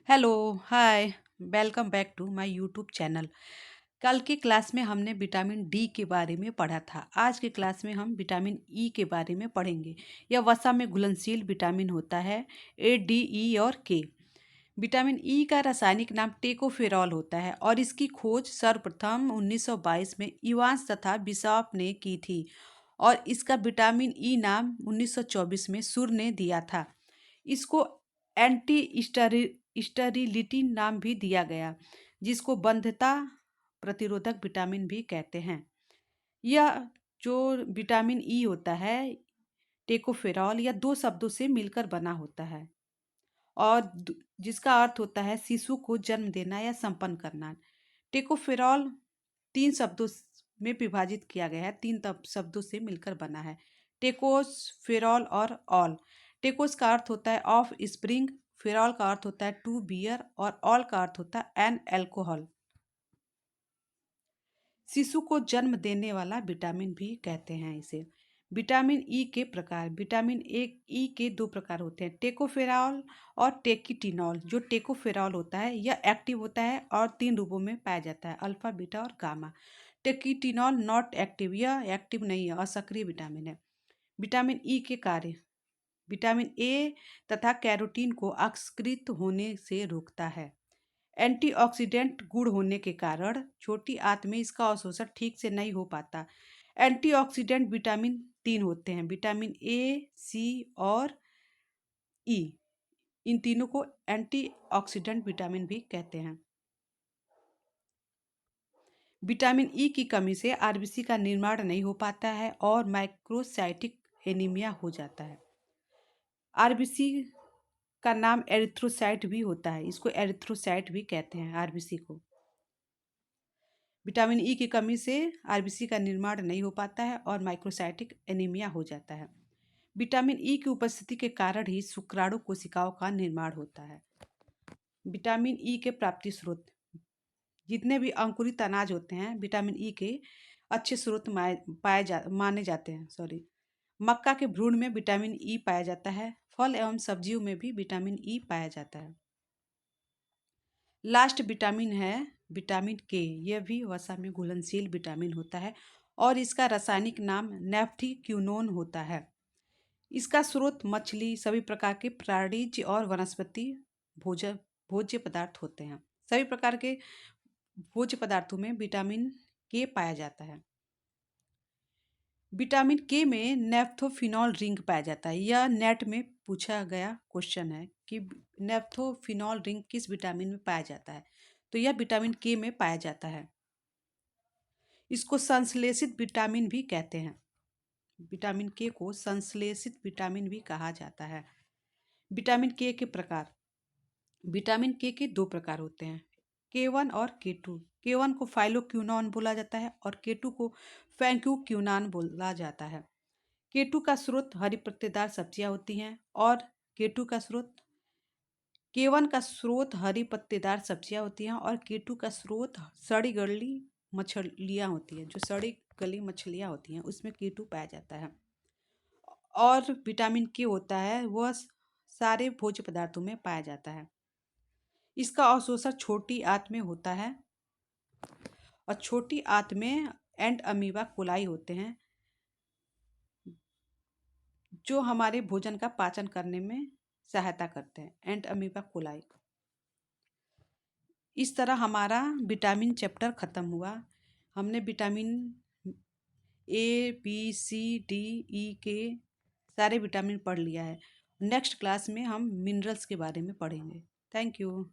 Hello, hi, welcome back to my YouTube channel. कल की class में हमने विटामिन डी के बारे में पढ़ा था। आज की क्लास में हम विटामिन ई के बारे में पढ़ेंगे। यह वसा में घुलनशील विटामिन होता है। ए, डी, ई और के। विटामिन ई का रासायनिक नाम टेकोफेरॉल होता है और इसकी खोज सर्वप्रथम 1922 में इवांस तथा बिशॉप ने की थी और इसका विटामिन ई नाम 1924 में सुर ने दिया था। इसको एंटी स्टरीलिटी नाम भी दिया गया, जिसको बंधता प्रतिरोधक विटामिन भी कहते हैं। यह जो विटामिन ई होता है, टेकोफेरॉल, या दो शब्दों से मिलकर बना होता है और जिसका अर्थ होता है शिशु को जन्म देना या संपन्न करना। टेकोफेरॉल तीन शब्दों में विभाजित किया गया है, तीन शब्दों से मिलकर बना है, टेकोस, फेरॉल और ऑल। टेकोस का अर्थ होता है ऑफ स्प्रिंग, फेरॉल का अर्थ होता है टू बियर और ऑल का अर्थ होता है एन अल्कोहल। शिशु को जन्म देने वाला विटामिन भी कहते हैं इसे। विटामिन ई के प्रकार। विटामिन ए ई के दो प्रकार होते हैं, टेकोफेरॉल और टेकिटिनॉल। जो टेकोफेरॉल होता है यह एक्टिव होता है और तीन रूपों में पाया जाता है, अल्फा, बीटा और गामा। टेकिटिनॉल नॉट एक्टिव, यह एक्टिव नहीं है, असक्रिय विटामिन है। विटामिन ई के कार्य। विटामिन ए तथा कैरोटीन को अक्सकृत होने से रोकता है। एंटीऑक्सीडेंट गुण होने के कारण छोटी आंत में इसका अवशोषण ठीक से नहीं हो पाता। एंटीऑक्सीडेंट विटामिन तीन होते हैं, विटामिन ए, सी और ई। इन तीनों को एंटीऑक्सीडेंट विटामिन भी कहते हैं। विटामिन ई की कमी से आरबीसी का निर्माण नहीं हो पाता है और माइक्रोसाइटिक एनीमिया हो जाता है। आरबीसी का नाम एरिथ्रोसाइट भी होता है, इसको एरिथ्रोसाइट भी कहते हैं आरबीसी को। विटामिन ई की कमी से आरबीसी का निर्माण नहीं हो पाता है और माइक्रोसाइटिक एनीमिया हो जाता है। विटामिन ई की उपस्थिति के कारण ही शुक्राणु कोशिकाओं का निर्माण होता है। विटामिन ई के प्राप्ति स्रोत। जितने भी अंकुरित अनाज होते हैं विटामिन ई के अच्छे स्रोत माने जाते हैं। मक्का के भ्रूण में विटामिन ई पाया जाता है। फल एवं सब्जियों में भी विटामिन ई पाया जाता है। लास्ट विटामिन है विटामिन के। यह भी वसा में घुलनशील विटामिन होता है और इसका रासायनिक नाम नेफ्थिक्विनोन होता है। इसका स्रोत मछली, सभी प्रकार के प्राणीज और वनस्पति भोज्य भोज्य पदार्थ होते हैं। सभी प्रकार के भोज्य पदार्थों में विटामिन के पाया जाता है। विटामिन के में नेफ्थोफिनॉल रिंग पाया जाता है। यह नेट में पूछा गया क्वेश्चन है कि नेफ्थोफिनॉल रिंग किस विटामिन में पाया जाता है, तो यह विटामिन के में पाया जाता है। इसको संश्लेषित विटामिन भी कहते हैं। विटामिन के को संश्लेषित विटामिन भी कहा जाता है। विटामिन के प्रकार। विटामिन के दो प्रकार होते हैं, K1 और K2। K1 को फाइलोक्विनोन बोला जाता है और K2 को फैंक्यूक्विनोन बोला जाता है। K2 का स्रोत हरी पत्तेदार सब्जियां होती हैं और K2 का स्रोत K1 का स्रोत हरी पत्तेदार सब्जियां होती हैं और K2 का स्रोत सड़ी गली मछलियां होती हैं। जो सड़ी गली मछलियां होती हैं उसमें K2 पाया जाता है। और विटामिन के होता है वह सारे भोज्य पदार्थों में पाया जाता है। इसका अवशोषण छोटी आंत में होता है और छोटी आंत में एंड अमीबा कोलाई होते हैं जो हमारे भोजन का पाचन करने में सहायता करते हैं, एंड अमीबा कोलाई। इस तरह हमारा विटामिन चैप्टर ख़त्म हुआ। हमने vitamin A, B, C, D, E के सारे विटामिन पढ़ लिया है। नेक्स्ट क्लास में हम मिनरल्स के बारे में पढ़ेंगे। Thank you.